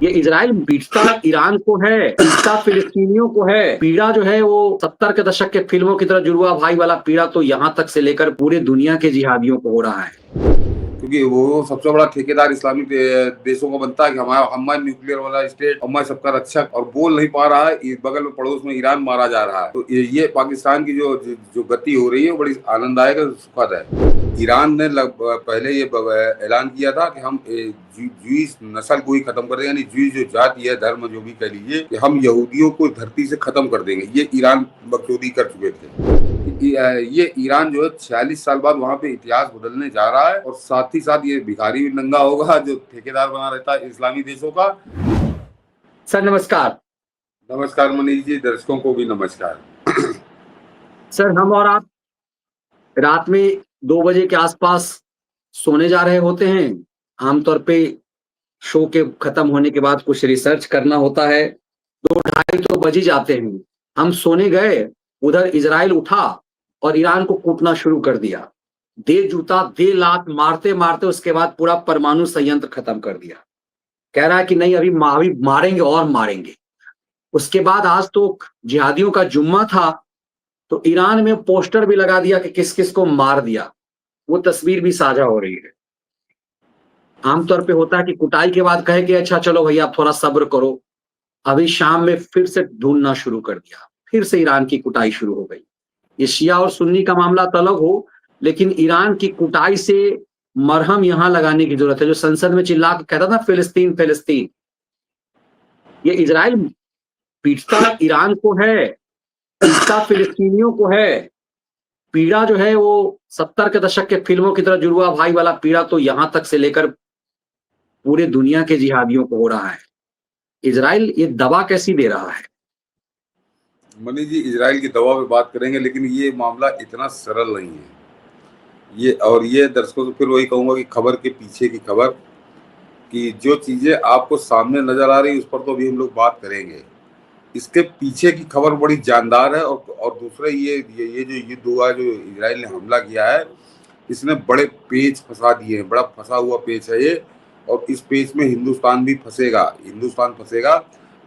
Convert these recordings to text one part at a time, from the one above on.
ये Israel पीटता Iran को है, पीटता फिलिस्तीनियों को है। पीड़ा जो है वो 70 के दशक के फिल्मों की तरह जुड़वा भाई वाला पीड़ा तो यहाँ तक से लेकर पूरे दुनिया के जिहादियों को हो रहा है। क्योंकि वो सबसे बड़ा ठेकेदार इस्लामी देशों का बनता है कि हमारा न्यूक्लियर वाला स्टेट, हमारा सबका रक्षक, और बोल नहीं पा रहा है। बगल में पड़ोस में ईरान मारा जा रहा है। तो ये पाकिस्तान की जो गति हो रही है वो बड़ी आनंददायक और सुखद है। ईरान ने पहले ये ऐलान किया था कि हम ज्यूइश नस्ल को ही खत्म कर देंगे, यानी ज्यूइश जो जाति है, धर्म जो भी कह लीजिए, कि हम यहूदियों को धरती से खत्म कर देंगे। ये ईरान बकचोदी कर चुके थे। ये ईरान जो है 46 साल बाद वहां पे इतिहास बदलने जा रहा है, और साथ ही साथ ये भिखारी भी नंगा होगा जो ठेकेदार बना रहता है इस्लामी देशों का। सर नमस्कार। नमस्कार मनीष जी, दर्शकों को भी नमस्कार। सर हम और आप रात में 2 बजे के आसपास सोने जा रहे होते हैं। आमतौर पे शो के खत्म होने के बाद कुछ रिसर्च करना होता है। 2-2:30 तो बज ही जाते हैं। हम सोने गए, उधर इजराइल उठा और ईरान को कूटना शुरू कर दिया। दे जूता दे लात मारते मारते उसके बाद पूरा परमाणु संयंत्र खत्म कर दिया। कह रहा है कि नहीं अभी मारेंगे और मारेंगे। उसके बाद आज तो जिहादियों का जुम्मा था, तो ईरान में पोस्टर भी लगा दिया कि किस किस को मार दिया। वो तस्वीर भी साझा हो रही है। आमतौर पे होता है कि कुटाई के बाद कहे कि अच्छा चलो भैया आप थोड़ा सब्र करो। अभी शाम में फिर से ढूंढना शुरू कर दिया, फिर से ईरान की कुटाई शुरू हो गई। ये शिया और सुन्नी का मामला तो अलग हो, लेकिन ईरान की कुटाई से मरहम यहां लगाने की जरूरत है। जो संसद में चिल्ला के कहता था फिलिस्तीन फिलिस्तीन, ये इजराइल पीटता ईरान को है, पीटता फिलिस्तीनियों को है। पीड़ा जो है वो 70 के दशक के फिल्मों की तरह जुड़वा भाई वाला पीड़ा तो यहां तक से लेकर पूरे दुनिया के जिहादियों को हो रहा है। इजराइल ये दवा कैसी दे रहा है? मनीष जी, इजराइल की दवा पे बात करेंगे, लेकिन ये मामला इतना सरल नहीं है। ये दर्शकों से फिर वही कहूंगा कि खबर के पीछे की खबर, कि जो चीजें आपको सामने नजर आ रही उस पर तो अभी हम लोग बात करेंगे। इसके पीछे की खबर बड़ी जानदार है। और दूसरा ये जो युद्ध हुआ, जो इजराइल ने हमला किया है, इसने बड़े पेच फंसा दिए हैं। बड़ा फंसा हुआ पेच है ये, और इस पेच में हिंदुस्तान भी फंसेगा। हिंदुस्तान फंसेगा।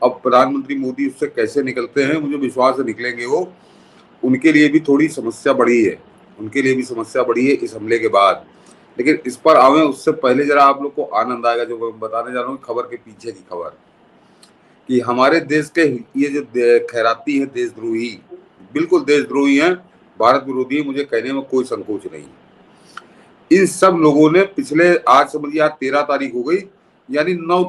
अब प्रधानमंत्री मोदी उससे कैसे निकलते हैं, मुझे विश्वास है निकलेंगे वो। उनके लिए भी थोड़ी समस्या बढ़ी है, उनके लिए भी समस्या बढ़ी है इस हमले के बाद। लेकिन इस पर आवे उससे पहले जरा आप लोग को आनंद आएगा जो मैं बताने जा रहा हूँ, खबर के पीछे की खबर, कि हमारे देश के ये जो खैराती है, देशद्रोही, बिल्कुल देशद्रोही हैं, भारत विरोधी है, मुझे कहने में कोई संकोच नहीं। इन सब लोगों ने पिछले, आज समझिए आज 13 तारीख हो गई, यानी 9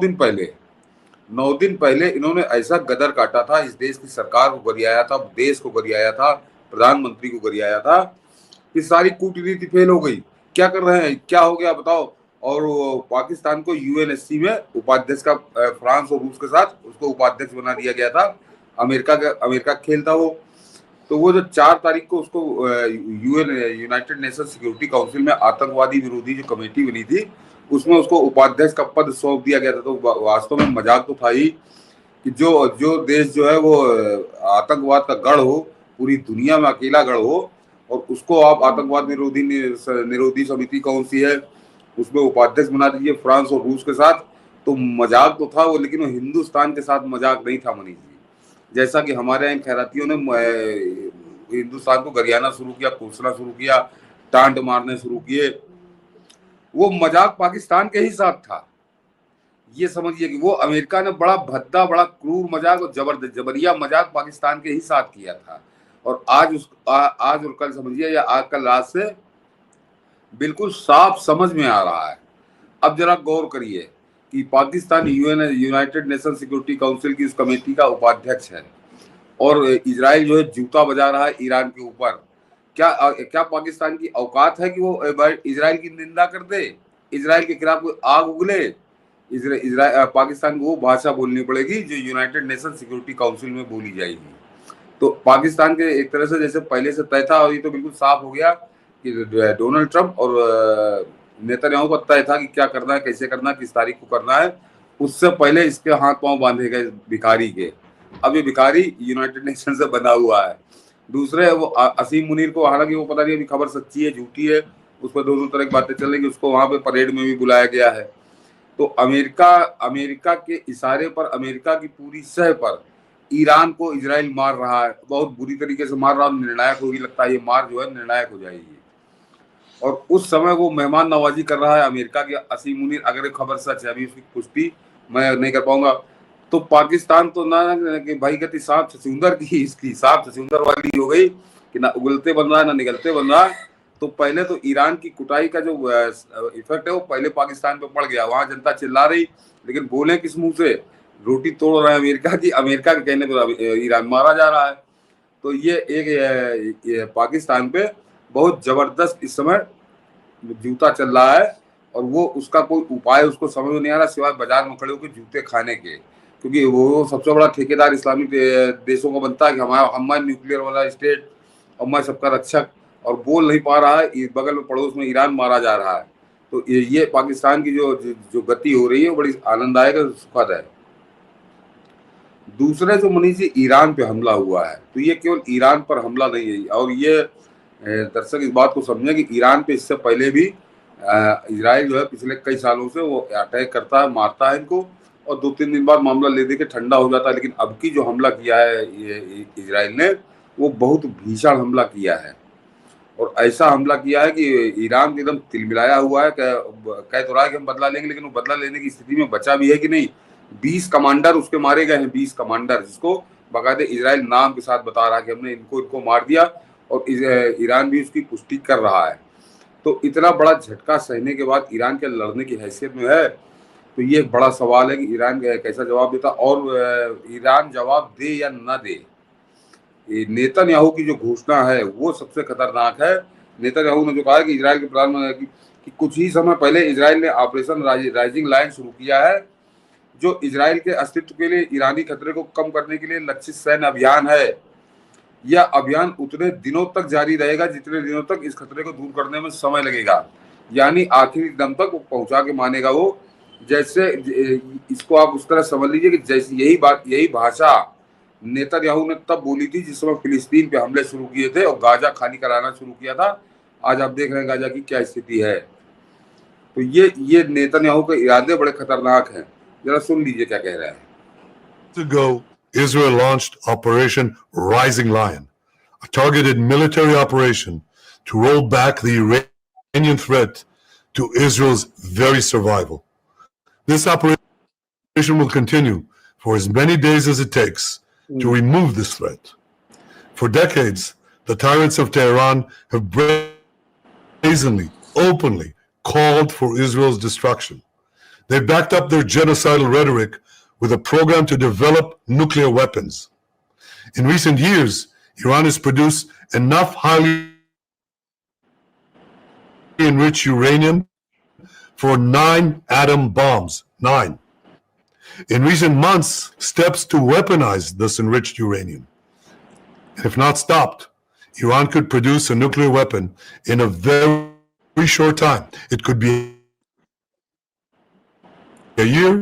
दिन पहले इन्होंने ऐसा गदर काटा था, इस देश की सरकार को गरियाया था, देश को गरियाया था, प्रधानमंत्री को गरियाया था, कि सारी कूटनीति फेल हो गई। क्या कर रहे हैं, क्या हो गया बताओ। और पाकिस्तान को यूएनएससी में उपाध्यक्ष का, फ्रांस और रूस के साथ उसको उपाध्यक्ष बना दिया गया था। अमेरिका खेल था वो। तो वो जो 4 तारीख को उसको यूनाइटेड नेशन सिक्योरिटी काउंसिल में आतंकवादी विरोधी जो कमेटी बनी थी, उसमें उसको उपाध्यक्ष का पद सौंप दिया गया था। तो वास्तव में मजाक तो था ही, कि जो देश जो है वो आतंकवाद का गढ़ हो, पूरी दुनिया में अकेला गढ़ हो, और उसको आप आतंकवाद निरोधी समिति कौन सी है उसमें उपाध्यक्ष बना दीजिए फ्रांस और रूस के साथ। तो मजाक तो था वो, लेकिन वो हिंदुस्तान के साथ मजाक नहीं था मनीष जी। जैसा कि हमारे यहाँ खैरातियों ने हिंदुस्तान को गरियाना शुरू किया, कोसना शुरू किया, टांट मारने शुरू किए, वो मजाक पाकिस्तान के ही साथ था। ये समझिए कि वो अमेरिका ने बड़ा भद्दा, बड़ा क्रूर मजाक और जबरिया मजाक पाकिस्तान के ही साथ किया था। और आज और कल समझिए, या आज कल रात से बिल्कुल साफ समझ में आ रहा है। अब जरा गौर करिए कि Pakistan United nation security council की उस कमेटी का उपाध्यक्ष है, और इजराइल जो है जूता बजा रहा है ईरान के ऊपर। क्या पाकिस्तान की औकात है कि वो इजराइल की निंदा कर दे, इजराइल के खिलाफ आग उगले? पाकिस्तान को वो भाषा बोलनी पड़ेगी जो यूनाइटेड नेशन सिक्योरिटी काउंसिल में बोली जाएगी। तो पाकिस्तान के एक तरह से जैसे पहले से तय था, और ये तो बिल्कुल साफ हो गया कि डोनाल्ड ट्रंप और नेतन्याहू को तय था कि क्या करना है, कैसे करना है, किस तारीख को करना है। उससे पहले इसके हाथ पांव बांधे गए भिखारी के। अब ये भिखारी यूनाइटेड नेशन से बना हुआ है। दूसरे वो असीम मुनीर को, हालांकि वो पता नहीं अभी खबर सच्ची है झूठी है, उस पर दोनों तरह की बातें चल रही, उसको वहां पे परेड में भी बुलाया गया है। तो अमेरिका के इशारे पर, अमेरिका की पूरी सह पर ईरान को इजराइल मार रहा है, बहुत बुरी तरीके से मार रहा है, निर्णायक होगी, लगता है ये मार जो है निर्णायक हो जाएगी। और उस समय वो मेहमान नवाजी कर रहा है अमेरिका के असीम मुनीर, अगर ये खबर सच है, अभी उसकी पुष्टि मैं नहीं कर पाऊंगा। तो पाकिस्तान तो ना कि भाई कहती सांप छछूंदर की, इसकी सांप छछूंदर वाली हो गई कि ना उगलते बन रहा है ना निगलते बन रहा है। तो पहले तो ईरान की कुटाई का जो इफेक्ट है वो पहले पाकिस्तान पे पड़ गया, वहां जनता चिल्ला रही, लेकिन बोले किस मुंह से, रोटी तोड़ रहे हैं अमेरिका की, अमेरिका के कहने पर ईरान मारा जा रहा है। तो ये एक ये पाकिस्तान पे बहुत जबरदस्त इस समय जूता चल रहा है, और वो उसका कोई उपाय उसको समझ में नहीं आ रहा सिवाय बाजार में खड़े होकर जूते खाने के, क्योंकि वो सबसे बड़ा ठेकेदार इस्लामिक देशों का बनता है कि हमारा न्यूक्लियर वाला स्टेट और मैं सबका रक्षक, और बोल नहीं पा रहा है, बगल में पड़ोस में ईरान मारा जा रहा है। तो ये पाकिस्तान की जो गति हो रही है वो बड़ी आनंददायक और सुखद है। दूसरे जो मनीष जी ईरान पे हमला हुआ है, तो ये केवल ईरान पर हमला नहीं है, और ये दर्शक इस बात को समझें कि ईरान पे इससे पहले भी इजराइल जो है पिछले कई सालों से वो अटैक करता है, मारता है इनको, और 2-3 दिन बाद मामला ले दे के ठंडा हो जाता है। लेकिन अब की जो हमला किया है ये इजराइल ने, वो बहुत भीषण हमला किया है, और ऐसा हमला किया है कि ईरान एकदम तिलमिलाया हुआ है, कह तो रहा है कि हम बदला लेंगे, लेकिन वो बदला लेने की स्थिति में बचा भी है कि नहीं। 20 कमांडर उसके मारे गए हैं, 20 कमांडर, जिसको बाकायदे इजराइल नाम के साथ बता रहा है कि हमने इनको मार दिया, और ईरान भी उसकी पुष्टि कर रहा है। तो इतना बड़ा झटका सहने के बाद ईरान के लड़ने की हैसियत में है, तो ये एक बड़ा सवाल है कि ईरान कैसा जवाब देता, और ईरान जवाब दे या न दे। नेतन्याहू की जो घोषणा है वो सबसे खतरनाक है। नेतन्याहू ने जो कहा है कि इजराइल के प्रधानमंत्री कि कुछ ही समय पहले इजराइल ने ऑपरेशन राइजिंग लायन शुरू किया है, जो इजराइल के अस्तित्व के लिए ईरानी खतरे को कम करने के लिए लक्षित सैन्य अभियान है। यह अभियान उतने दिनों तक जारी रहेगा जितने दिनों तक इस खतरे को दूर करने में समय लगेगा, यानी आखिरी दम तक वो पहुंचा के मानेगा वो। जैसे इसको आप उस तरह समझ लीजिए कि जैसे यही भाषा नेतन्याहू ने तब बोली थी जिस समय फिलिस्तीन पे हमले शुरू किए थे और गाजा खाली कराना शुरू किया था। आज आप देख रहे हैं गाजा की क्या स्थिति है। तो ये नेतन्याहू के इरादे बड़े खतरनाक हैं, जरा सुन लीजिए क्या कह रहे हैं। Ago, Israel launched Operation Rising Lion, a targeted military operation to roll back the Iranian threat to Israel's very survival. This operation will continue for as many days as it takes to remove this threat. For decades, the tyrants of Tehran have brazenly, openly called for Israel's destruction. They've backed up their genocidal rhetoric with a program to develop nuclear weapons. In recent years, Iran has produced enough highly enriched uranium for 9 atom bombs. 9. In recent months, steps to weaponize this enriched uranium. And if not stopped, Iran could produce a nuclear weapon in a very short time. It could be a year.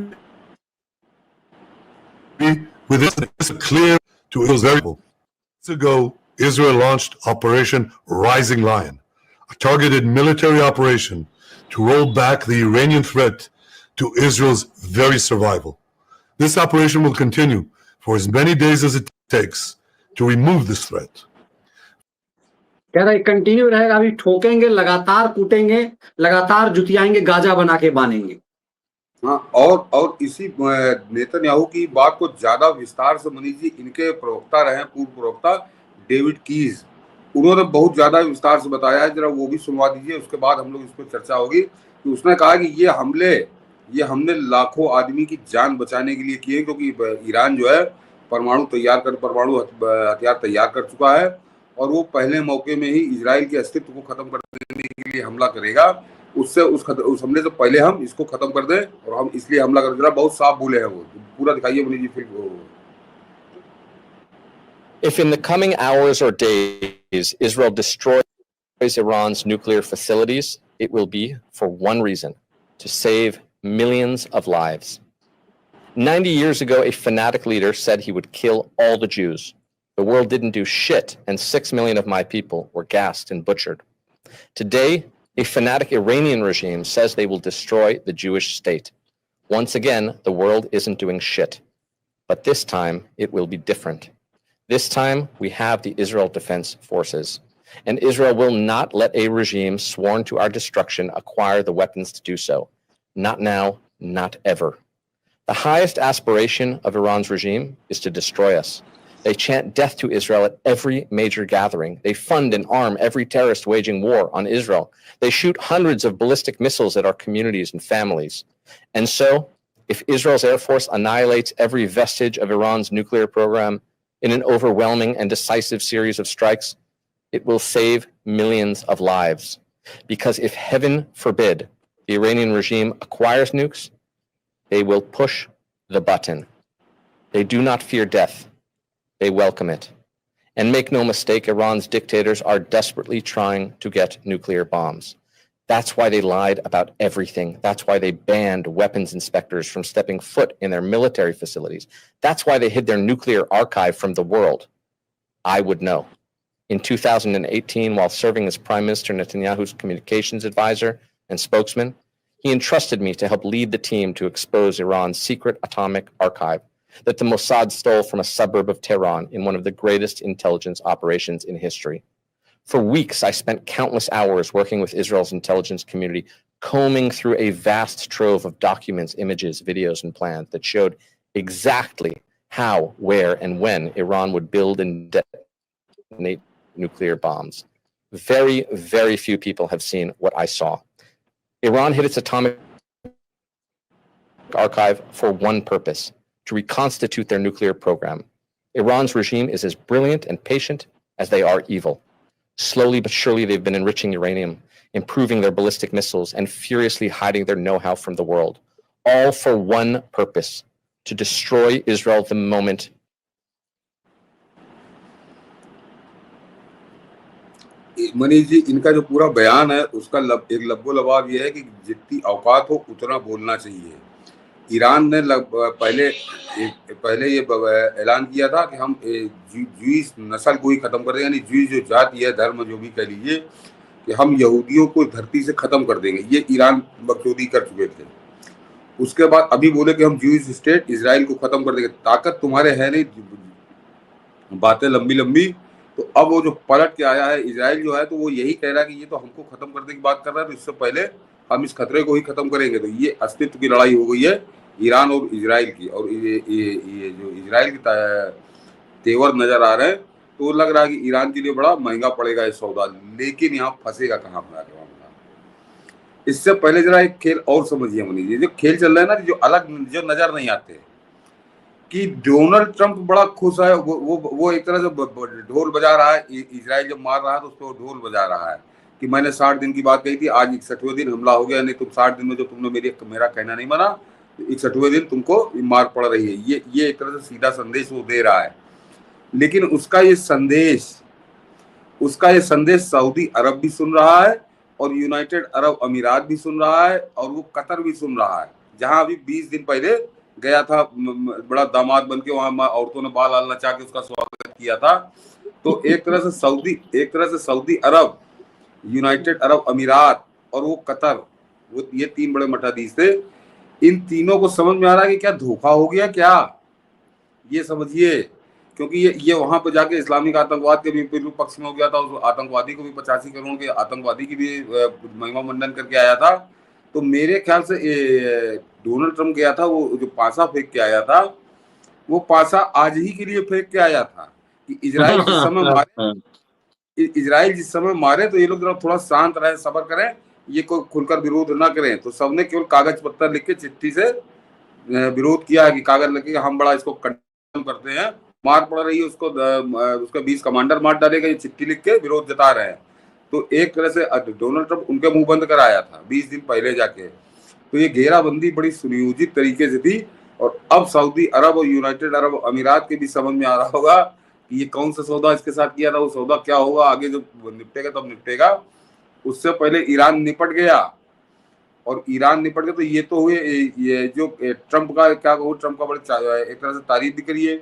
With this clear to Israel's variable. Months ago, Israel launched Operation Rising Lion, a targeted military operation to roll back the Iranian threat to Israel's very survival. This operation will continue for as many days as it takes to remove this threat. कह रहा है continue रहेगा, अभी ठोकेंगे, लगातार कूटेंगे, लगातार जुतियाएंगे, Gaza बना के बांधेंगे। हाँ, और इसी नेतन्याहू की बात को ज्यादा विस्तार से मनीष जी इनके प्रवक्ता रहे, पूर्व प्रवक्ता डेविड कीज, उन्होंने बहुत ज्यादा विस्तार से बताया है, जरा वो भी सुनवा दीजिए, उसके बाद हम लोग इस पर चर्चा होगी। कि उसने कहा कि ये हमने लाखों आदमी की जान बचाने के लिए किए, क्योंकि ईरान जो है परमाणु हथियार तैयार कर चुका है, और वो पहले मौके में ही इजराइल के अस्तित्व को खत्म कर देने के लिए हमला करेगा। उस हमले से पहले हम इसको खत्म कर दें, और हम इसलिए हमला कर दे रहा। बहुत साफ बोले हैं वो, पूरा दिखाइए मुझे फिर। If in the coming hours or days Israel destroys Iran's nuclear facilities, it will be for one reason: to save millions of lives. 90 years ago, a fanatic leader said he would kill all the Jews. The world didn't do shit, and 6 million of my people were gassed and butchered. Today, a fanatic Iranian regime says they will destroy the Jewish state. Once again, the world isn't doing shit. But this time, it will be different. This time, we have the Israel Defense Forces. And Israel will not let a regime sworn to our destruction acquire the weapons to do so. Not now, not ever. The highest aspiration of Iran's regime is to destroy us. They chant death to Israel at every major gathering. They fund and arm every terrorist waging war on Israel. They shoot hundreds of ballistic missiles at our communities and families. And so, if Israel's Air Force annihilates every vestige of Iran's nuclear program in an overwhelming and decisive series of strikes, it will save millions of lives. Because if heaven forbid the Iranian regime acquires nukes, they will push the button. They do not fear death. They welcome it. And make no mistake, Iran's dictators are desperately trying to get nuclear bombs. That's why they lied about everything. That's why they banned weapons inspectors from stepping foot in their military facilities. That's why they hid their nuclear archive from the world. I would know. In 2018, while serving as Prime Minister Netanyahu's communications advisor and spokesman, he entrusted me to help lead the team to expose Iran's secret atomic archive that the Mossad stole from a suburb of Tehran in one of the greatest intelligence operations in history. For weeks, I spent countless hours working with Israel's intelligence community, combing through a vast trove of documents, images, videos, and plans that showed exactly how, where, and when Iran would build and detonate nuclear bombs. Very, very few people have seen what I saw. Iran hid its atomic archive for one purpose: to reconstitute their nuclear program. Iran's regime is as brilliant and patient as they are evil. Slowly but surely, they've been enriching uranium, improving their ballistic missiles, and furiously hiding their know-how from the world, all for one purpose: to destroy Israel the moment. Manish ji, इनका जो पूरा बयान है उसका एक लब्बो लबाब ये है कि जितनी औकात हो उतना बोलना चाहिए। ईरान ने पहले ये ऐलान किया था कि हम ज्यूइश नस्ल को ही खत्म कर देंगे, यानी ज्यूइश जो जाति है, धर्म जो भी कह लीजिए, कि हम यहूदियों को धरती से खत्म कर देंगे। ये ईरान बकचोदी कर चुके थे। उसके बाद अभी बोले कि हम ज्यूइश स्टेट इजराइल को खत्म कर देंगे। ताकत तुम्हारे है नहीं, बातें लंबी लंबी। तो अब वो जो पलट के आया है इजराइल जो है, तो वो यही कह रहा है कि ये तो हमको खत्म करने की बात कर रहा है, तो इससे पहले हम इस खतरे को ही खत्म करेंगे। तो ये अस्तित्व की लड़ाई हो गई है ईरान और इजराइल की। और ये जो इजराइल के तेवर नजर आ रहे हैं, तो लग रहा है कि ईरान के लिए बड़ा महंगा पड़ेगा ये सौदा। लेकिन यहाँ फंसेगा कहाँ बना के मामला। इससे पहले जरा एक खेल और समझिए मनीष जी, जो खेल चल रहा है ना, जो नजर नहीं आते, कि डोनाल्ड ट्रंप बड़ा खुश है। वो एक तरह से ढोल बजा रहा है। इजराइल जब मार रहा है तो उसको ढोल बजा रहा है कि मैंने 60 दिन की बात कही थी, आज 61वें दिन हमला हो गया। नहीं, तुम 60 दिन में जो तुमने मेरा कहना नहीं माना, 61वें दिन तुमको मार पड़ रही है। ये एक तरह से सीधा संदेश वो दे रहा है। लेकिन उसका ये संदेश सऊदी अरब भी सुन रहा है, और यूनाइटेड अरब अमीरात भी सुन रहा है, और वो कतर भी सुन रहा है, जहां अभी 20 दिन पहले गया था बड़ा दामाद बन के। वहां औरतों ने बाल बाल नचा के उसका स्वागत किया था। तो एक तरह से सऊदी अरब, यूनाइटेड अरब अमीरात और वो कतर, वो ये 3 बड़े मठाधीश थे। इन तीनों को समझ में आ रहा है कि क्या धोखा हो गया क्या, ये समझिए। क्योंकि ये वहां पर जाके इस्लामिक आतंकवाद के भी पक्ष में हो गया था। उस आतंकवादी को भी 85 करोड़ के आतंकवादी की भी महिमा मंडन करके आया था। तो मेरे ख्याल से डोनाल्ड ट्रंप गया था, वो जो पासा फेंक के आया था, वो पासा आज ही के लिए फेंक के आया था कि इजराइल जिस समय मारे तो ये लोग जरा थोड़ा शांत रहे, सब्र करें, ये कोई खुलकर विरोध ना करें। तो सबने केवल कागज पत्थर लिख के चिट्ठी से विरोध किया है कि कागज लिख के हम बड़ा इसको कंडेम करते हैं, मार पड़ रही है उसको, उसका 20 कमांडर मार डालेगा, ये चिट्ठी लिख के विरोध जता रहे हैं। तो एक तरह से डोनाल्ड ट्रंप उनके मुंह बंद कर आया था 20 दिन पहले जाके। तो ये घेराबंदी बड़ी सुनियोजित तरीके से थी। और अब सऊदी अरब और यूनाइटेड अरब अमीरात के भी समझ में आ रहा होगा कि ये कौन सा सौदा इसके साथ किया था, वो सौदा क्या होगा, आगे जब निपटेगा तब निपटेगा। उससे पहले ईरान निपट गया, और ईरान निपट गया तो ये तो हुए। ये जो ट्रंप का क्या कहूँ, ट्रंप का बड़े एक तरह से तारीफ भी करिए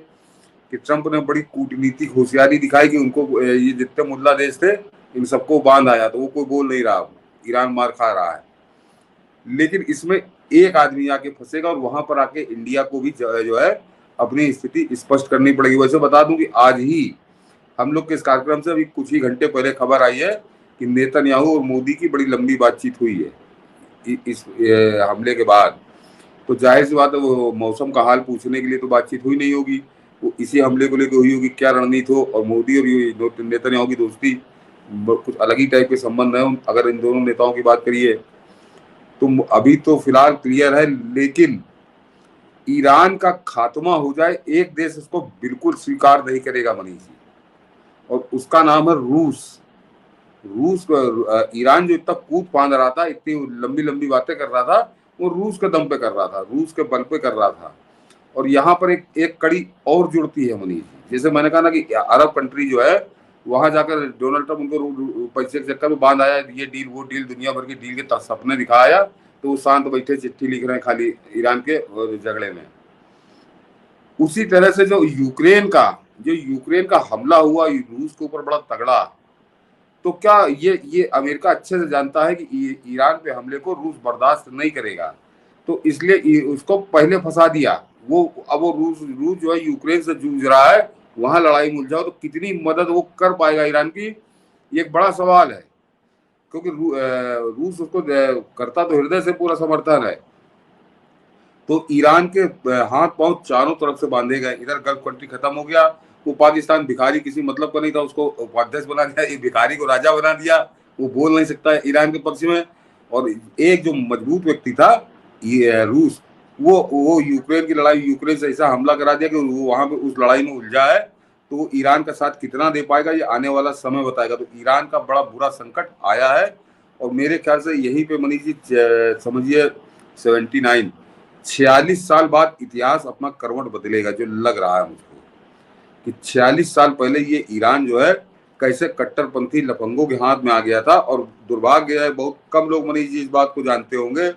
कि ट्रंप ने बड़ी कूटनीतिक होशियारी दिखाई कि उनको ये जितने मुल्ला देश थे इन सबको बांध आया। तो वो कोई बोल नहीं रहा, ईरान मार खा रहा है। लेकिन इसमें एक आदमी आके फंसेगा और वहां पर आके इंडिया को भी जो है अपनी स्थिति स्पष्ट करनी पड़ेगी। वैसे बता दूं कि आज ही हम लोग के इस कार्यक्रम से अभी कुछ ही घंटे पहले खबर आई है कि नेतन्याहू और मोदी की बड़ी लंबी बातचीत हुई है इस हमले के बाद। तो जाहिर सी बात है वो मौसम का हाल पूछने के लिए तो बातचीत हुई नहीं होगी, वो इसी हमले को लेकर हुई होगी, क्या रणनीति हो। और मोदी और नेतन्याहू की दोस्ती कुछ अलग ही टाइप के संबंध है। अगर इन दोनों नेताओं की बात करिए तो अभी तो फिलहाल क्लियर है, लेकिन ईरान का खात्मा हो जाए, एक देश उसको बिल्कुल स्वीकार नहीं करेगा मनीष जी, और उसका नाम है रूस। ईरान जो इतना कूद फांद रहा था, इतनी लंबी लंबी बातें कर रहा था, वो रूस के दम पे कर रहा था, रूस के बल पे कर रहा था। और यहाँ पर एक कड़ी और जुड़ती है मनीष जी। जैसे मैंने कहा ना कि अरब कंट्री जो है वहां जाकर डोनाल्ड ट्रंप उनको पैसे के चक्कर में बांध आया, ये डील वो डील, दुनिया भर की डील के सपने दिखाया, तो वो शांत बैठे चिट्ठी लिख रहे हैं खाली ईरान के झगड़े में। उसी तरह से जो यूक्रेन का हमला हुआ रूस के ऊपर बड़ा तगड़ा, तो क्या ये अमेरिका अच्छे से जानता है कि ईरान पे हमले को रूस बर्दाश्त नहीं करेगा, तो इसलिए उसको पहले फंसा दिया। अब वो रूस जो है यूक्रेन से जूझ रहा है, वहां लड़ाई मुल जाओ तो कितनी मदद वो कर पाएगा ईरान की, ये एक बड़ा सवाल है। क्योंकि रूस उसको करता तो हृदय से पूरा समर्थन है। तो ईरान के हाथ पांव चारों तरफ से बांधे गए। इधर गल्फ कंट्री खत्म हो गया, वो पाकिस्तान भिखारी किसी मतलब का नहीं था, उसको उपाध्यक्ष बना दिया, एक भिखारी को राजा बना दिया, वो बोल नहीं सकता है ईरान के पक्ष में। और एक जो मजबूत व्यक्ति था रूस, वो यूक्रेन की लड़ाई, यूक्रेन से ऐसा हमला करा दिया कि वो वहां पे उस लड़ाई में उलझा है। तो वो ईरान का साथ कितना दे पाएगा ये आने वाला समय बताएगा। तो ईरान का बड़ा बुरा संकट आया है, और मेरे ख्याल से यहीं पे मनीष जी समझिए 46 साल बाद इतिहास अपना करवट बदलेगा, जो लग रहा है मुझको कि 46 साल पहले ये ईरान जो है कैसे कट्टरपंथी लफंगों के हाथ में आ गया था। और दुर्भाग्य है, बहुत कम लोग मनीष जी इस बात को जानते होंगे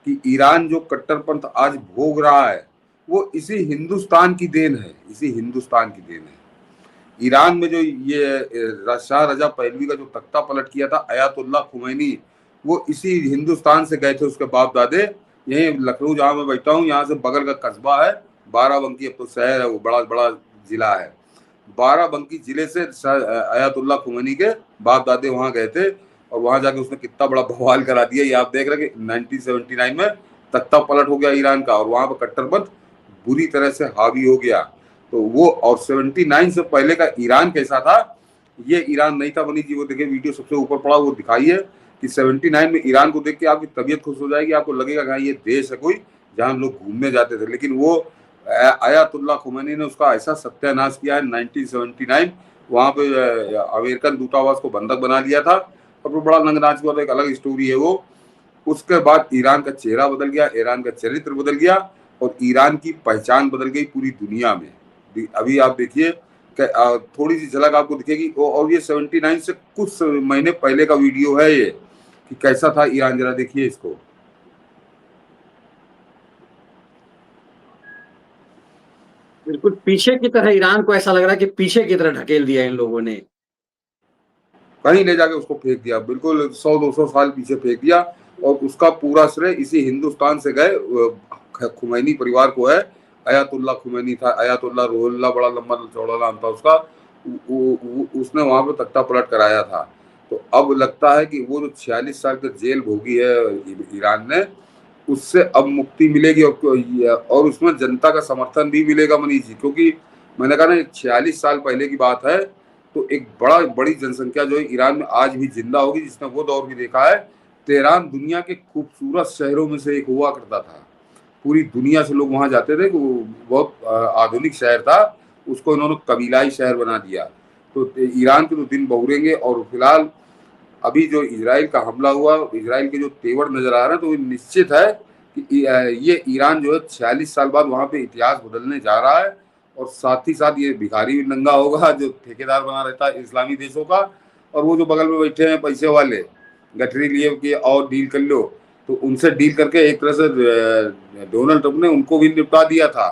कि ईरान जो कट्टरपंथ आज भोग रहा है वो इसी हिंदुस्तान की देन है, इसी हिंदुस्तान की देन है। ईरान में जो ये शाह रजा पहलवी का जो तख्ता पलट किया था अयातुल्लाह खुमैनी, वो इसी हिंदुस्तान से गए थे उसके बाप दादे। यही लखनऊ जहाँ मैं बैठा हूँ, यहाँ से बगल का कस्बा है बाराबंकी, अब तो शहर है, वो बड़ा बड़ा जिला है। बाराबंकी जिले से अयातुल्लाह खुमैनी के बाप दादे वहां गए थे, और वहां जाके उसने कितना बड़ा बवाल करा दिया ये आप देख रहे हैं कि 1979 में तख्ता पलट हो गया ईरान का, और वहां पर कट्टरपंथ बुरी तरह से हावी हो गया। तो वो और 79 से पहले का ईरान कैसा था, ये ईरान नहीं था मनीष जी। वो देखिए वीडियो सबसे ऊपर पड़ा, वो दिखाइए कि 79 में ईरान को देख के आपकी तबीयत खुश हो जाएगी, आपको लगेगा कि ये देश है कोई जहाँ हम लोग घूमने जाते थे। लेकिन वो अयातुल्लाह खुमैनी ने उसका ऐसा सत्यानाश किया है 1979, वहां पे अमेरिकन दूतावास को बंधक बना लिया था, और वो बड़ा नंगनाच हुआ था, एक अलग स्टोरी है वो। उसके बाद ईरान का चेहरा बदल गया, ईरान का चरित्र बदल गया, और ईरान की पहचान बदल गई पूरी दुनिया में। अभी आप देखिए थोड़ी सी झलक आपको दिखेगी, और ये 79 से कुछ महीने पहले का वीडियो है ये, कि कैसा था ईरान, जरा देखिए इसको। बिल्कुल पीछे की तरह ईरान को ऐसा लग रहा है कि पीछे की तरह ढकेल दिया इन लोगों ने, कहीं ले जाके उसको फेंक दिया, बिल्कुल 100-200 साल पीछे फेंक दिया। और उसका पूरा श्रेय इसी हिंदुस्तान से गए खुमैनी परिवार को है। अयातुल्लाह खुमैनी था, अयातुल्लाह रूहुल्लाह, बड़ा लंबा चौड़ा नाम था उसका। उसने वहां पे तख्ता पलट कराया था। तो अब लगता है कि वो जो 46 साल का जेल भोगी है ईरान ने, उससे अब मुक्ति मिलेगी, और उसमें जनता का समर्थन भी मिलेगा मनीष जी। क्योंकि मैंने कहा ना 46 साल पहले की बात है, तो एक बड़ी जनसंख्या जो है ईरान में आज भी जिंदा होगी, जिसने वो दौर भी देखा है। तेहरान दुनिया के खूबसूरत शहरों में से एक हुआ करता था, पूरी दुनिया से लोग वहां जाते थे, वो बहुत आधुनिक शहर था, उसको इन्होंने कबीलाई शहर बना दिया। तो ईरान के तो दिन बहुरेंगे। और फिलहाल अभी जो इजराइल का हमला हुआ, इजराइल के जो तेवर नजर आ रहे हैं, तो निश्चित है कि ये ईरान जो है 46 साल बाद वहां पे इतिहास बदलने जा रहा है। और साथ ही साथ ये भिखारी भी नंगा होगा जो ठेकेदार बना रहता है इस्लामी देशों का, और वो जो बगल में बैठे हैं पैसे वाले गठरी लिए कि और डील कर लो, तो उनसे डील करके एक तरह से डोनाल्ड ट्रंप ने उनको भी निपटा दिया था।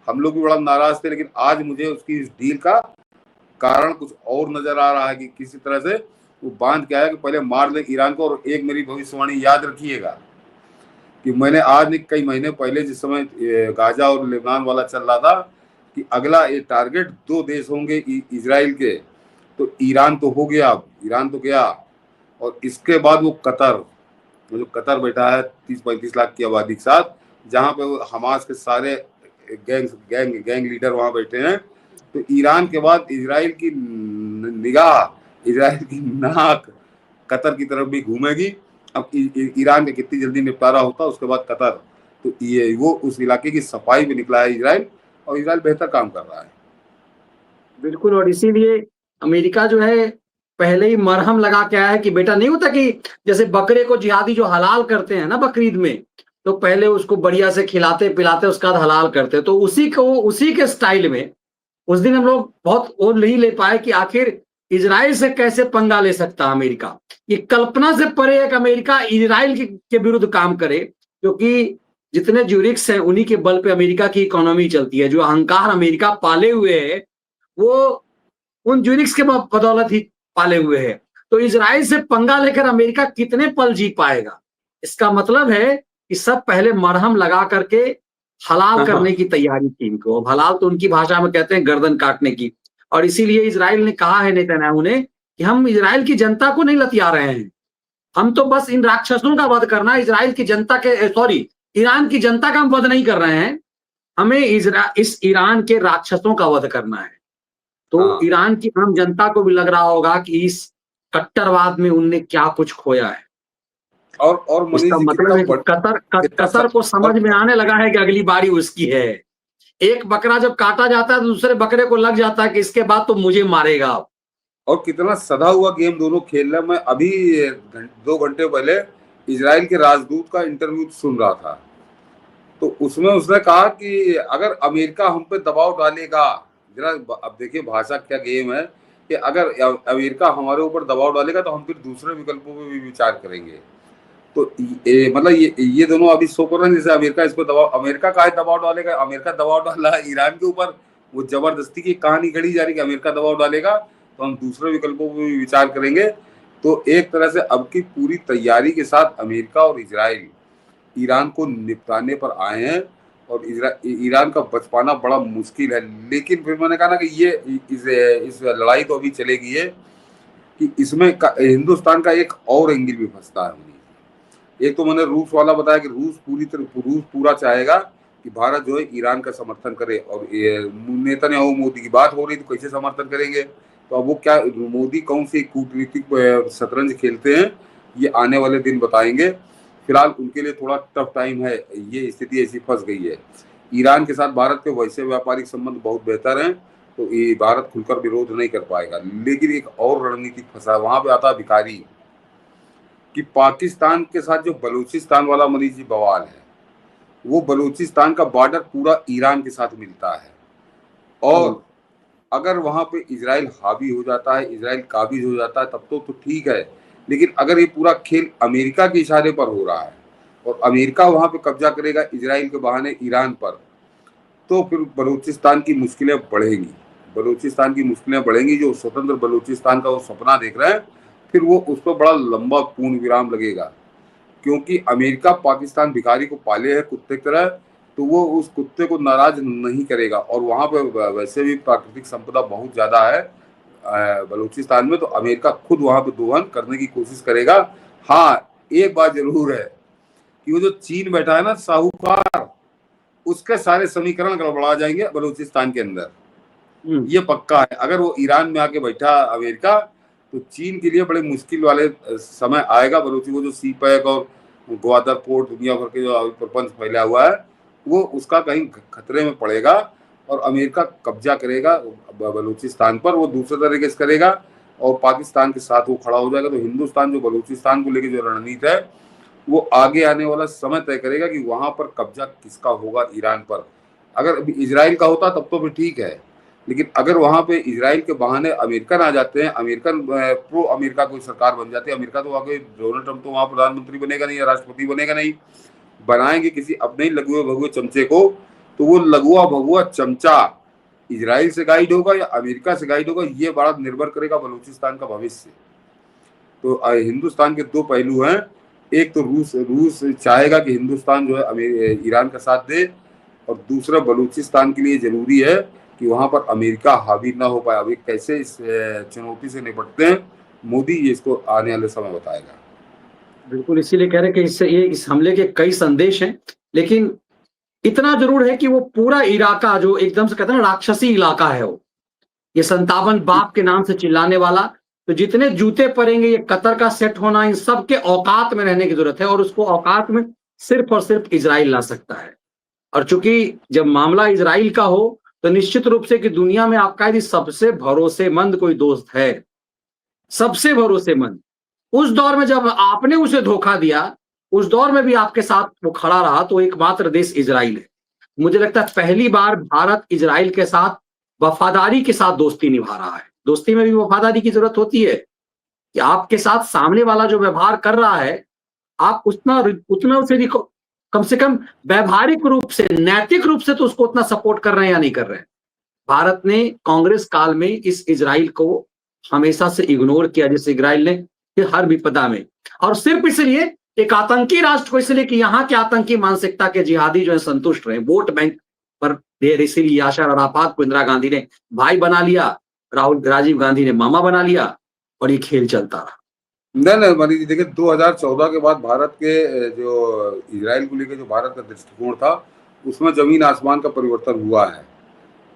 हम लोग भी बड़ा नाराज थे, लेकिन आज मुझे उसकी इस डील का कारण कुछ और नजर आ रहा है कि किसी तरह से वो बांध के आया कि पहले मार ले ईरान को। और एक मेरी भविष्यवाणी याद रखिएगा कि मैंने आज नहीं कई महीने पहले जिस समय गाजा और लेबनान वाला चल रहा था कि अगला ये टारगेट 2 देश होंगे इजराइल के, तो ईरान तो हो गया, अब ईरान तो गया, और इसके बाद वो कतर, वो जो कतर बैठा है 30-35 लाख की आबादी के साथ, जहाँ पे वो हमास के सारे गैंग लीडर वहां बैठे हैं। तो ईरान के बाद इजराइल की निगाह, इजराइल की नाक कतर की तरफ भी घूमेगी। अब ईरान के कितनी जल्दी निपटारा होता है उसके बाद कतर, तो ये वो उस इलाके की सफाई में निकला है इजराइल, और इजराइल बेहतर काम कर रहा है। बिल्कुल, और इसीलिए अमेरिका जो है पहले ही मरहम लगा के आया है कि बेटा, नहीं होता कि जैसे बकरे को जिहादी जो हलाल करते हैं ना बकरीद में, तो पहले उसको बढ़िया से खिलाते पिलाते उसका बाद हलाल करते, तो उसी के स्टाइल में उस दिन हम लोग बहुत वो नहीं ले पाए कि आखिर इजराइल से कैसे पंगा ले सकता है अमेरिका। ये कल्पना से परे है कि अमेरिका इजराइल के विरुद्ध काम करे, क्योंकि जितने ज्यूरिक्स हैं उन्हीं के बल पे अमेरिका की इकोनॉमी चलती है। जो अहंकार अमेरिका पाले हुए है वो उन ज्यूरिक्स के बदौलत ही पाले हुए है। तो इजराइल से पंगा लेकर अमेरिका कितने पल जी पाएगा? इसका मतलब है कि सब पहले मरहम लगा करके हलाल करने की तैयारी थी इनको। हलाल तो उनकी भाषा में कहते हैं गर्दन काटने की। और इसीलिए इजराइल ने कहा है नेतन्याहू ने कि हम इजराइल की जनता को नहीं लतिया रहे हैं, हम तो बस इन राक्षसों का वध करना है, इजराइल की जनता के सॉरी ईरान की जनता का हम वध नहीं कर रहे हैं, हमें इस ईरान के राक्षसों का वध करना है। तो हाँ। ईरान की आम जनता को भी लग रहा होगा कि इस कट्टरवाद में उनने क्या कुछ खोया है। और मनीष इसका जी मतलब है कि कितना कतर को समझ में आने लगा है कि अगली बारी उसकी है। एक बकरा जब काटा जाता है तो दूसरे बकरे को लग जाता है कि इसके बाद तो मुझे मारेगा। और कितना सधा हुआ गेम दोनों खेल रहे हैं। मैं अभी 2 घंटे पहले इजराइल के राजदूत का इंटरव्यू सुन रहा था, तो उसमें उसने कहा कि अगर अमेरिका हम पे दबाव डालेगा, जरा अब देखिए भाषा क्या गेम है, कि अगर अमेरिका हमारे ऊपर दबाव डालेगा तो हम फिर दूसरे विकल्पों पे भी विचार करेंगे। तो मतलब ये दोनों अभी शो कर रहे हैं जैसे अमेरिका इस पर दबाव, अमेरिका का दबाव डालेगा, अमेरिका दबाव डाल रहा है ईरान के ऊपर, वो जबरदस्ती की कहानी गढ़ी जा रही कि अमेरिका दबाव डालेगा तो हम दूसरे विकल्पों पर भी विचार करेंगे। तो एक तरह से अब की पूरी तैयारी के साथ अमेरिका और इजराइल ईरान को निपटाने पर आए हैं, और ईरान का बच पाना बड़ा मुश्किल है। लेकिन फिर मैंने कहा ना कि ये इस लड़ाई तो अभी चलेगी है कि इसमें हिंदुस्तान का एक और एंगल भी फंसता है। एक तो मैंने रूस वाला बताया कि रूस पूरा चाहेगा कि भारत जो है ईरान का समर्थन करे, और नेतन्याहू मोदी की बात हो रही तो कैसे समर्थन करेंगे, तो अब वो क्या मोदी कौन सी कूटनीतिक शतरंज खेलते हैं ये आने वाले दिन बताएंगे। फिलहाल उनके लिए थोड़ा टफ टाइम है, ये स्थिति ऐसी फंस गई है। ईरान के साथ भारत के वैसे व्यापारिक संबंध बहुत बेहतर हैं, तो ये भारत खुलकर विरोध नहीं कर पाएगा। लेकिन एक और रणनीतिक फंसा, वहां पे आता है भिखारी, कि पाकिस्तान के साथ जो बलूचिस्तान वाला मनीष जी बवाल है, वो बलूचिस्तान का बॉर्डर पूरा ईरान के साथ मिलता है, और अगर वहां पे इजराइल हावी हो जाता है, इजराइल काबिज हो जाता है, तब तो ठीक है। लेकिन अगर ये पूरा खेल अमेरिका के इशारे पर हो रहा है और अमेरिका वहां पे कब्जा करेगा इजराइल के बहाने ईरान पर, तो फिर बलूचिस्तान की मुश्किलें बढ़ेंगी। बलूचिस्तान की मुश्किलें बढ़ेंगी। जो स्वतंत्र बलूचिस्तान का वो सपना देख रहे हैं, फिर वो उस पर बड़ा लंबा पूर्ण विराम लगेगा, क्योंकि अमेरिका पाकिस्तान भिखारी को पाले है कुत्ते की तरह, तो वो उस कुत्ते को नाराज नहीं करेगा। और वहां पे वैसे भी प्राकृतिक संपदा बहुत ज्यादा है बलूचिस्तान में, तो अमेरिका खुद वहां पे दोहन करने की कोशिश करेगा। हाँ, एक बात जरूर है कि वो जो चीन बैठा है ना साहूकार, उसके सारे समीकरण गड़बड़ा जाएंगे बलूचिस्तान के अंदर, ये पक्का है। अगर वो ईरान में आके बैठा अमेरिका, तो चीन के लिए बड़े मुश्किल वाले समय आएगा। बलूची वो जो सी पैक और ग्वादर पोर्ट दुनिया भर के जो प्रपंच फैला हुआ है, वो उसका कहीं खतरे में पड़ेगा, और अमेरिका कब्जा करेगा बलूचिस्तान पर। वो दूसरे तरीके से करेगा और पाकिस्तान के साथ वो खड़ा हो जाएगा। तो हिंदुस्तान जो बलूचिस्तान को लेकर जो रणनीति है, वो आगे आने वाला समय तय करेगा कि वहां पर कब्जा किसका होगा ईरान पर। अगर इजराइल का होता तब तो फिर ठीक है, लेकिन अगर वहां पे इजराइल के बहाने अमेरिकन आ जाते हैं, अमेरिकन प्रो अमेरिका कोई सरकार बन जाती है, अमेरिका तो आगे डोनाल्ड ट्रंप तो वहां प्रधानमंत्री बनेगा नहीं या राष्ट्रपति बनेगा नहीं, बनाएंगे किसी अपने ही लघुए भगुए चमचे को, तो वो लघुआ भगुआ चमचा इजराइल से गाइड होगा या अमेरिका से गाइड होगा, ये बड़ा निर्भर करेगा बलूचिस्तान का भविष्य। तो हिंदुस्तान के 2 पहलू हैं, एक तो रूस चाहेगा कि हिंदुस्तान जो है ईरान का साथ दे, और दूसरा बलूचिस्तान के लिए जरूरी है कि वहां पर अमेरिका हावी ना हो पाए। अभी कैसे इस चुनौती से निपटते हैं मोदी, ये इसको आने वाले समय बताएगा। बिल्कुल, इसीलिए कह रहे हैं कि इस हमले के कई संदेश हैं, लेकिन इतना जरूर है कि वो पूरा इलाका जो एकदम से कहते हैं ना राक्षसी इलाका है वो, ये 57 बाप के नाम से चिल्लाने वाला, तो जितने जूते पड़ेंगे ये कतर का सेट होना, इन सब के औकात में रहने की जरूरत है, और उसको औकात में सिर्फ और सिर्फ इजराइल ला सकता है। और चूंकि जब मामला इजराइल का हो तो निश्चित रूप से कि दुनिया में आपका यदि सबसे भरोसेमंद कोई दोस्त है, सबसे भरोसेमंद, उस दौर में जब आपने उसे धोखा दिया, उस दौर में भी आपके साथ वो खड़ा रहा, तो एकमात्र देश इजराइल है। मुझे लगता है पहली बार भारत इजराइल के साथ वफादारी के साथ दोस्ती निभा रहा है। दोस्ती में भी वफादारी की जरूरत होती है कि आपके साथ सामने वाला जो व्यवहार कर रहा है, आप उतना उसे कम से कम व्यवहारिक रूप से, नैतिक रूप से तो उसको उतना सपोर्ट कर रहे हैं या नहीं कर रहे हैं। भारत ने कांग्रेस काल में इस इजराइल को हमेशा से इग्नोर किया, जिस इजराइल ने हर विपदा में, और सिर्फ इसलिए एक आतंकी राष्ट्र को, इसलिए कि यहाँ के आतंकी मानसिकता के जिहादी जो है संतुष्ट रहे, वोट बैंक पर ढेर, इसीलिए यासर अराफात को इंदिरा गांधी ने भाई बना लिया, राजीव गांधी ने मामा बना लिया, और ये खेल चलता रहा। नहीं मनीष जी, देखिए 2014 के बाद भारत के जो इजराइल को लेकर जो भारत का दृष्टिकोण था, उसमें जमीन आसमान का परिवर्तन हुआ है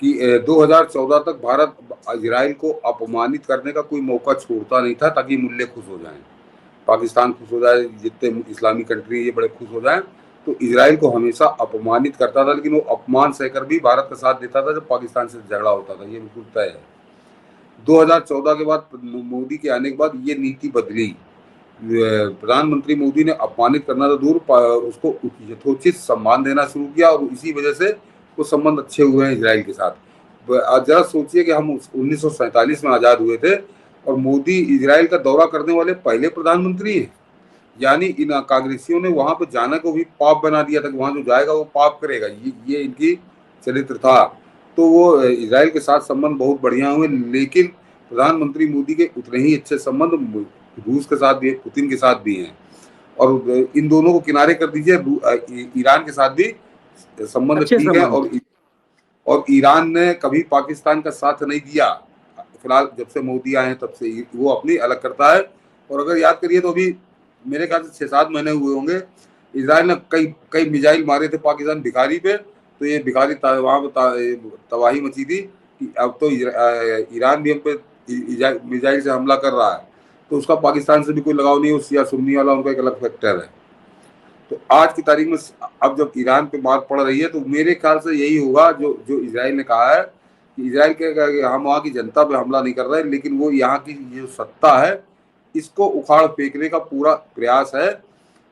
कि 2014 तक भारत इजराइल को अपमानित करने का कोई मौका छोड़ता नहीं था, ताकि मुल्ले खुश हो जाएं, पाकिस्तान खुश हो जाए, जितने इस्लामी कंट्री ये बड़े खुश हो जाएं। तो इजराइल को हमेशा अपमानित करता था, लेकिन वो अपमान सहकर भी भारत का साथ देता था जब पाकिस्तान से झगड़ा होता था, ये बिल्कुल तय है। 2014 के बाद मोदी के आने के बाद ये नीति बदली। प्रधानमंत्री मोदी ने अपमानित करना तो दूर, उसको यथोचित सम्मान देना शुरू किया, और इसी वजह से वो संबंध अच्छे हुए हैं इजराइल के साथ। जरा सोचिए कि हम 1947 में आज़ाद हुए थे, और मोदी इजराइल का दौरा करने वाले पहले प्रधानमंत्री हैं। यानी इन कांग्रेसियों ने वहां पर जाने को भी पाप बना दिया था कि वहां जो जाएगा वो पाप करेगा, ये इनकी चरित्र था। तो वो इजराइल के साथ संबंध बहुत बढ़िया हुए, लेकिन प्रधानमंत्री मोदी के उतने ही अच्छे संबंध रूस के साथ भी, पुतिन के साथ भी हैं, और इन दोनों को किनारे कर दीजिए, ईरान के साथ भी संबंध ठीक है, और ईरान ने कभी पाकिस्तान का साथ नहीं दिया। फिलहाल जब से मोदी आए हैं तब से वो अपनी अलग करता है। और अगर याद करिए तो अभी मेरे ख्याल से 6-7 महीने हुए होंगे, इजराइल ने कई मिसाइल मारे थे पाकिस्तान भिखारी पे, तो ये भिखारी वहां पर तबाही मची थी कि अब तो ईरान भी हम पे मिसाइल से हमला कर रहा है, तो उसका पाकिस्तान से भी कोई लगाव नहीं है, शिया सुन्नी वाला उनका एक अलग फैक्टर है। तो आज की तारीख में अब जब ईरान पे मार पड़ रही है, तो मेरे ख्याल से यही होगा जो इजराइल ने कहा है कि इजराइल के हम वहाँ की जनता पे हमला नहीं कर रहे, लेकिन वो यहाँ की जो सत्ता है इसको उखाड़ फेंकने का पूरा प्रयास है,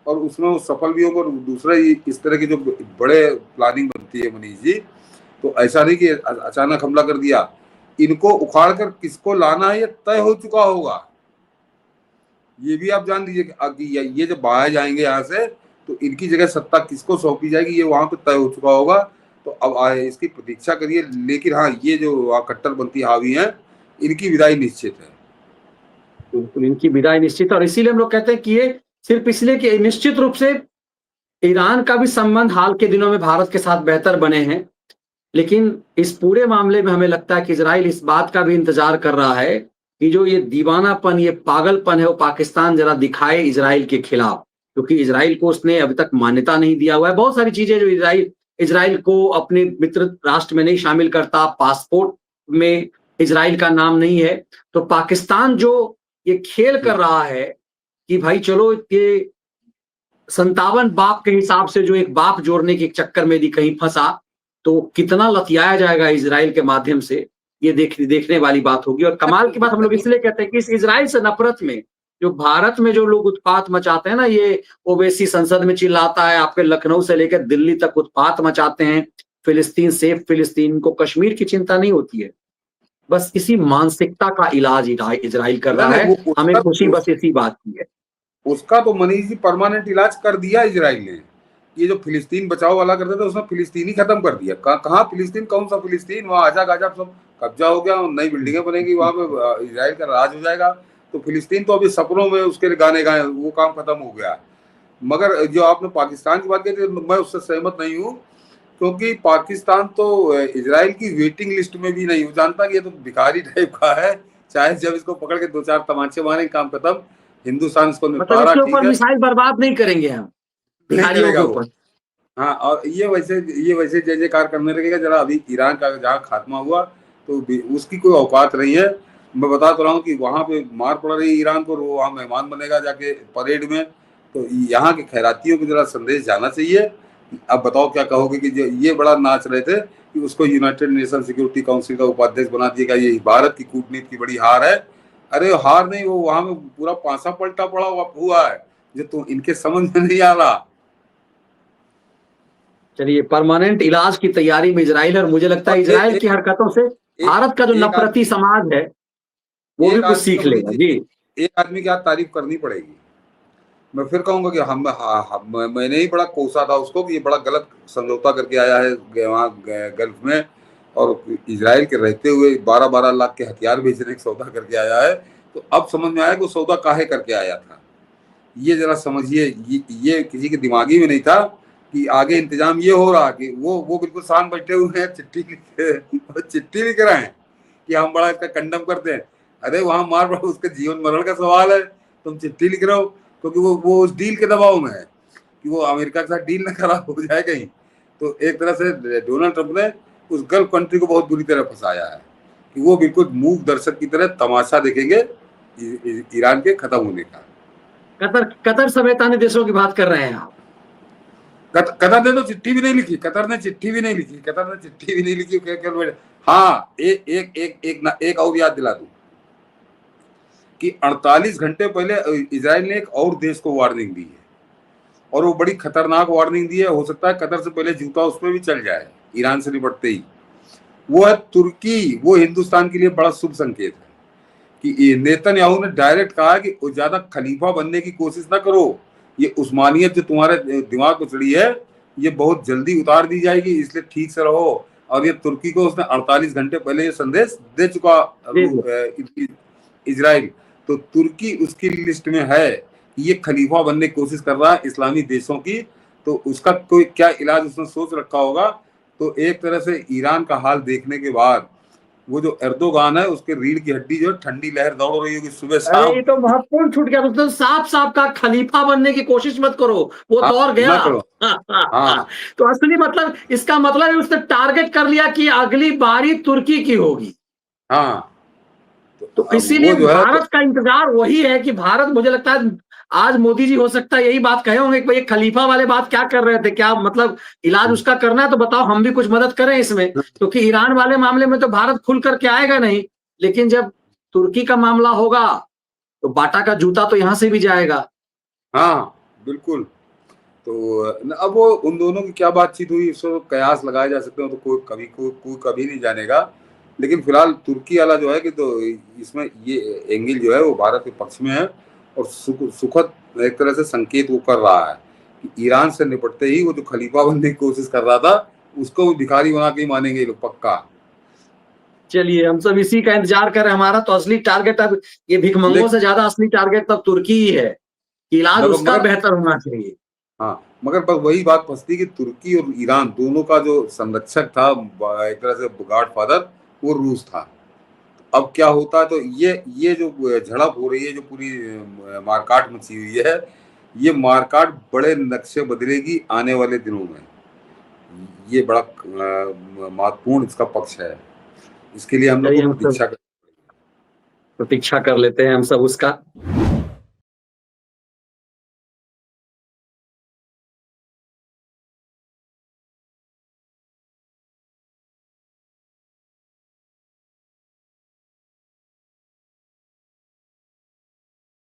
और उसमें वो सफल भी होंगे। और दूसरा इस तरह की जो बड़े प्लानिंग बनती है मनीष जी, तो ऐसा नहीं कि अचानक हमला कर दिया, इनको उखाड़ कर किसको लाना है ये तय हो चुका होगा। ये भी आप जान लीजिए कि ये जब बाहर जाएंगे यहाँ से, तो इनकी जगह सत्ता किसको सौंपी जाएगी ये वहां पे तय हो चुका होगा। तो अब इसकी प्रतीक्षा करिए, लेकिन हाँ, ये जो कट्टरपंथी हावी हैं, इनकी विदाई निश्चित है। बिल्कुल, इनकी विदाई निश्चित है, और इसीलिए हम लोग कहते हैं कि ये सिर्फ इसलिए कि निश्चित रूप से ईरान का भी संबंध हाल के दिनों में भारत के साथ बेहतर बने हैं, लेकिन इस पूरे मामले में हमें लगता है कि इजराइल इस बात का भी इंतजार कर रहा है कि जो ये दीवानापन, ये पागलपन है, वो पाकिस्तान जरा दिखाए इजराइल के खिलाफ, क्योंकि इजराइल को उसने अभी तक मान्यता नहीं दिया हुआ है। बहुत सारी चीजें जो इजराइल को अपने मित्र राष्ट्र में नहीं शामिल करता, पासपोर्ट में इजराइल का नाम नहीं है। तो पाकिस्तान जो ये खेल कर रहा है कि भाई चलो, ये 57 बाप के हिसाब से जो एक बाप जोड़ने के चक्कर में यदि कहीं फंसा, तो कितना लतियाया जाएगा इजराइल के माध्यम से, ये देखने वाली बात होगी। और कमाल की बात हम लोग इसलिए कहते हैं कि इस इजराइल से नफरत में जो भारत में जो लोग उत्पात मचाते हैं ना, ये ओवैसी संसद में चिल्लाता है, आपके लखनऊ से लेकर दिल्ली तक उत्पात मचाते हैं, फिलिस्तीन सेफ फिलिस्तीन, को कश्मीर की चिंता नहीं होती है। बस इसी मानसिकता का इलाज इजराइल कर रहा है। हमें खुशी बस इसी बात की है। उसका तो मनीष जी परमानेंट इलाज कर दिया इजराइल ने। ये जो फिलिस्तीन बचाओ वाला करते थे, उसने फिलिस्तीन ही खत्म कर दिया। कहाँ फिलिस्तीन, कौन सा फिलिस्तीन, वहाँ आजा गाजा सब कब्जा हो गया, नई बिल्डिंगें बनेगी, वहां पे इजराइल का राज हो जाएगा। तो फिलिस्तीन तो अभी सपनों में उसके गाने गाए, वो काम खत्म हो गया। मगर जो आपने पाकिस्तान की बात की थी, मैं उससे सहमत नहीं हूँ, क्योंकि पाकिस्तान तो इजराइल की वेटिंग लिस्ट में भी नहीं, वो जानता कि ये तो भिखारी टाइप का है, चाहे जब इसको पकड़ के 2-4 तमाचे मारे काम खत्म, हिंदुस्तान इसको मतलब निपटा रहा, इसके ठीक ऊपर है, मिसाइल बर्बाद नहीं करेंगे हम नहीं भिखारियों के करेगा वो। ऊपर। हाँ, और ये वैसे जय जयकार करने लगेगा जरा। अभी ईरान का जहाँ खात्मा हुआ तो उसकी कोई औकात नहीं है। मैं बता तो रहा हूँ कि वहां पे मार पड़ रही है ईरान को, वो वहाँ मेहमान बनेगा जाके परेड में। तो यहाँ के खैरातियों को जरा संदेश जाना चाहिए। अब बताओ क्या कहोगे कि जो ये बड़ा नाच रहे थे कि उसको यूनाइटेड नेशन सिक्योरिटी काउंसिल का उपाध्यक्ष बना दिया, ये भारत की कूटनीति की बड़ी हार है। अरे हार नहीं, वो वहां में पूरा पासा पलटा पड़ा हुआ है जो तो इनके समझ में नहीं आ रहा। चलिए, परमानेंट इलाज की तैयारी में इजराइल, और मुझे लगता और है इजराइल की हरकतों से भारत का जो एक नफरती आदमी समाज है वो भी एक कुछ आदमी का सीख मनीष लेगा जी, जी। एक आदमी की आज तारीफ करनी पड़ेगी। मैं फिर कहूंगा कि मैंने ही बड़ा कोसा था उसको कि ये बड़ा गलत समझौता करके आया है वहाँ गल्फ में, और इजराइल के रहते हुए 12-12 लाख के हथियार भेजने का सौदा करके आया है। तो अब समझ में आया कि वो सौदा काहे करके आया था। ये जरा समझिए, ये किसी के दिमागी में नहीं था कि आगे इंतजाम ये हो रहा कि वो बिल्कुल शांत बैठे हुए हैं, चिट्ठी लिख रहे हैं कि हम बड़ा इसका कंडम करते हैं। अरे वहां मार पड़ा, उसके जीवन मरण का सवाल है, तुम चिट्ठी लिख रहे हो क्योंकि वो उस डील के दबाव में है कि वो अमेरिका के साथ डील ना खराब हो जाए कहीं। तो एक तरह से डोनाल्ड ट्रंप ने उस गल्फ कंट्री को बहुत बुरी तरह फंसाया है कि वो बिल्कुल मूक दर्शक की तरह तमाशा देखेंगे ईरान के खत्म होने का। कतर कतर समेत अन्य देशों की बात कर रहे हैं आप? कतर ने तो चिट्ठी भी नहीं लिखी, कतर ने चिट्ठी भी नहीं लिखी, कतर ने चिट्ठी भी नहीं लिखी। हाँ, एक और याद दिला दूं कि 48 घंटे पहले इजराइल ने एक और देश को वार्निंग दी है, और वो बड़ी खतरनाक वार्निंग दी है। हो सकता है कतर से पहले जूता उस पर भी चल जाए ईरान से निपटते ही। वो है तुर्की। वो हिंदुस्तान के लिए बड़ा शुभ संकेत है कि नेतन्याहू ने डायरेक्ट कहा कि ज्यादा खलीफा बनने की कोशिश ना करो, ये उस्मानियत जो तुम्हारे दिमाग को चढ़ी है ये बहुत जल्दी उतार दी जाएगी, इसलिए ठीक से रहो। और ये तुर्की को उसने 48 घंटे पहले ये संदेश दे चुका इजराइल। तो तुर्की उसकी लिस्ट में है, ये खलीफा बनने की कोशिश कर रहा है इस्लामी देशों की। तो उसका कोई क्या इलाज उसने सोच रखा होगा। तो एक तरह से ईरान का हाल देखने के बाद वो जो एर्दोगान है उसके रीढ़ की हड्डी जो ठंडी लहर दौड़ रही होगी सुबह अरे शाम। ये तो महत्वपूर्ण छूट गया, तो साफ साफ का खलीफा बनने की कोशिश मत करो, वो हाँ, दौर गया। ना करो। हाँ, तो असली मतलब इसका मतलब है उसने टारगेट कर लिया कि अगली बारी तुर्की की होगी। हाँ, तो अब इसीलिए वो जो है भारत का इंतजार वही है कि भारत, मुझे लगता है आज मोदी जी हो सकता है यही बात कहे होंगे कि भाई खलीफा वाले बात क्या कर रहे थे, क्या मतलब इलाज उसका करना है तो बताओ हम भी कुछ मदद करें इसमें, क्योंकि ईरान वाले मामले में तो भारत खुल करके आएगा नहीं, लेकिन जब तुर्की का मामला होगा तो बाटा का जूता तो यहां से भी जाएगा। हाँ, बिल्कुल। तो अब वो उन दोनों की क्या बातचीत हुई इसको कयास लगाए जा सकते हो, तो कोई कभी नहीं जानेगा। लेकिन फिलहाल तुर्की वाला जो है कि तो इसमें ये एंगल जो है वो भारत के पक्ष में है, और सुखद एक तरह से संकेत वो कर रहा है कि ईरान से निपटते ही वो जो खलीफा बनने की कोशिश कर रहा था उसको वो भिखारी बना के ही मानेंगे ये लोग पक्का। चलिए, हम सब इसी का इंतजार कर रहे हैं। हमारा तो असली टारगेट अब ये भिखमंगों से ज्यादा असली टारगेट तब तुर्की ही है, इलाज उसका मगर बेहतर होना चाहिए। हाँ, मगर बस वही बात फंसती कि तुर्की और ईरान दोनों का जो संरक्षक था एक तरह से गॉड फादर वो रूस था। अब क्या होता है, तो ये जो झड़प हो रही है, जो पूरी मारकाट मची हुई है, ये मारकाट बड़े नक्शे बदलेगी आने वाले दिनों में। ये बड़ा महत्वपूर्ण इसका पक्ष है। इसके लिए हम लोग चलिए, को हम सब प्रतीक्षा प्रतीक्षा कर लेते हैं हम सब उसका।